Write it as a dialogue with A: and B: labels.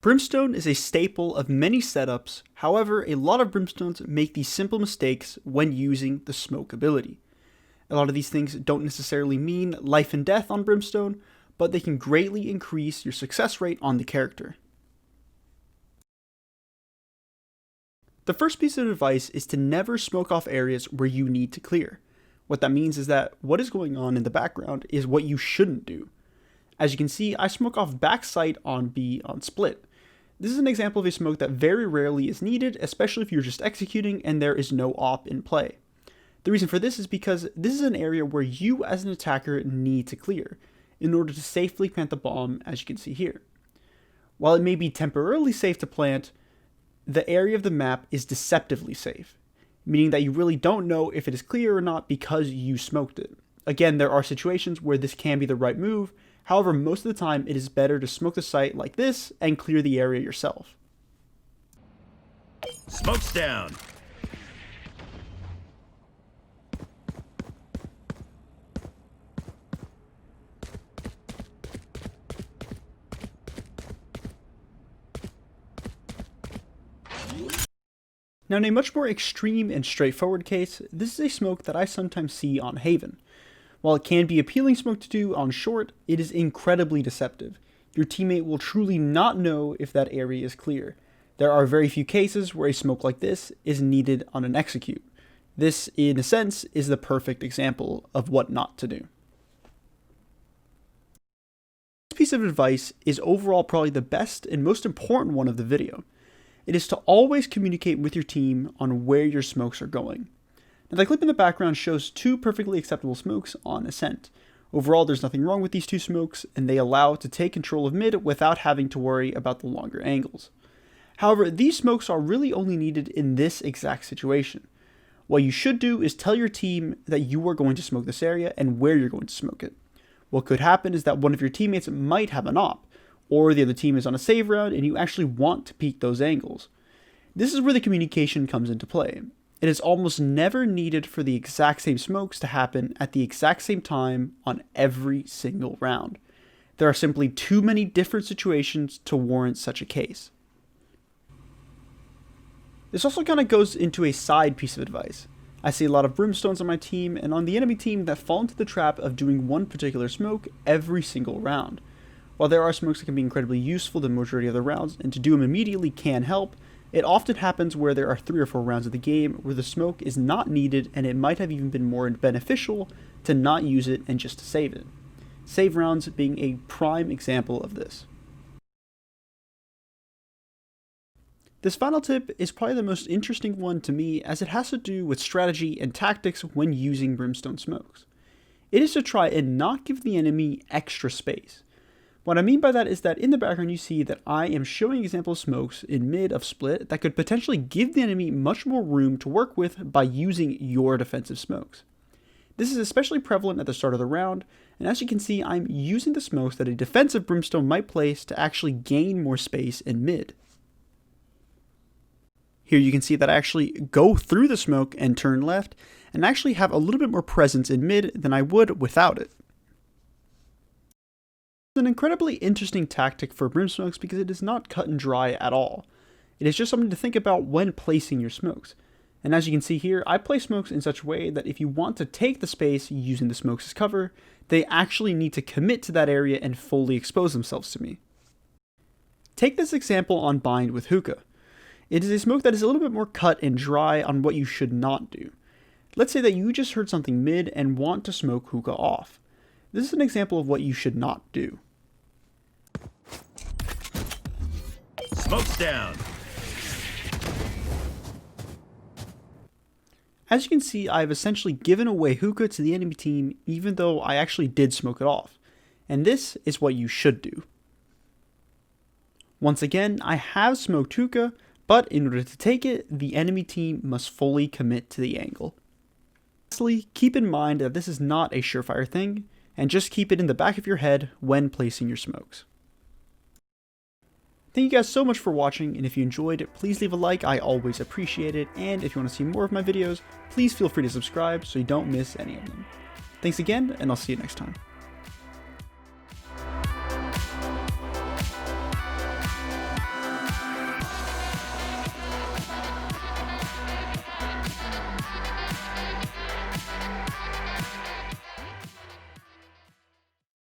A: Brimstone is a staple of many setups, however, a lot of Brimstones make these simple mistakes when using the smoke ability. A lot of these things don't necessarily mean life and death on Brimstone, but they can greatly increase your success rate on the character. The first piece of advice is to never smoke off areas where you need to clear. What that means is that what is going on in the background is what you shouldn't do. As you can see, I smoke off backside on B on split. This is an example of a smoke that very rarely is needed, especially if you're just executing and there is no op in play. The reason for this is because this is an area where you as an attacker need to clear in order to safely plant the bomb, as you can see here. While it may be temporarily safe to plant, the area of the map is deceptively safe, meaning that you really don't know if it is clear or not because you smoked it. Again, there are situations where this can be the right move. However, most of the time it is better to smoke the site like this and clear the area yourself.
B: Smoke's down.
A: Now, in a much more extreme and straightforward case, this is a smoke that I sometimes see on Haven. While it can be appealing smoke to do on short, it is incredibly deceptive. Your teammate will truly not know if that area is clear. There are very few cases where a smoke like this is needed on an execute. This, in a sense, is the perfect example of what not to do. This piece of advice is overall probably the best and most important one of the video. It is to always communicate with your team on where your smokes are going. Now, the clip in the background shows two perfectly acceptable smokes on Ascent. Overall, there's nothing wrong with these two smokes, and they allow it to take control of mid without having to worry about the longer angles. However, these smokes are really only needed in this exact situation. What you should do is tell your team that you are going to smoke this area and where you're going to smoke it. What could happen is that one of your teammates might have an op, or the other team is on a save round and you actually want to peek those angles. This is where the communication comes into play. It is almost never needed for the exact same smokes to happen at the exact same time on every single round. There are simply too many different situations to warrant such a case. This also kind of goes into a side piece of advice. I see a lot of Brimstones on my team and on the enemy team that fall into the trap of doing one particular smoke every single round. While there are smokes that can be incredibly useful the majority of the rounds, and to do them immediately can help, it often happens where there are 3 or 4 rounds of the game where the smoke is not needed and it might have even been more beneficial to not use it and just to save it. Save rounds being a prime example of this. This final tip is probably the most interesting one to me as it has to do with strategy and tactics when using Brimstone smokes. It is to try and not give the enemy extra space. What I mean by that is that in the background you see that I am showing an example of smokes in mid of split that could potentially give the enemy much more room to work with by using your defensive smokes. This is especially prevalent at the start of the round, and as you can see I'm using the smokes that a defensive Brimstone might place to actually gain more space in mid. Here you can see that I actually go through the smoke and turn left, and actually have a little bit more presence in mid than I would without it. It's an incredibly interesting tactic for Brimsmokes because it is not cut and dry at all. It is just something to think about when placing your smokes. And as you can see here, I place smokes in such a way that if you want to take the space using the smokes as cover, they actually need to commit to that area and fully expose themselves to me. Take this example on Bind with Hookah. It is a smoke that is a little bit more cut and dry on what you should not do. Let's say that you just heard something mid and want to smoke Hookah off. This is an example of what you should not do.
B: Smoke's down.
A: As you can see, I have essentially given away Hookah to the enemy team even though I actually did smoke it off. And this is what you should do. Once again, I have smoked Hookah, but in order to take it, the enemy team must fully commit to the angle. Lastly, keep in mind that this is not a surefire thing, and just keep it in the back of your head when placing your smokes. Thank you guys so much for watching, and if you enjoyed, please leave a like, I always appreciate it, and if you want to see more of my videos, please feel free to subscribe so you don't miss any of them. Thanks again, and I'll see you next time.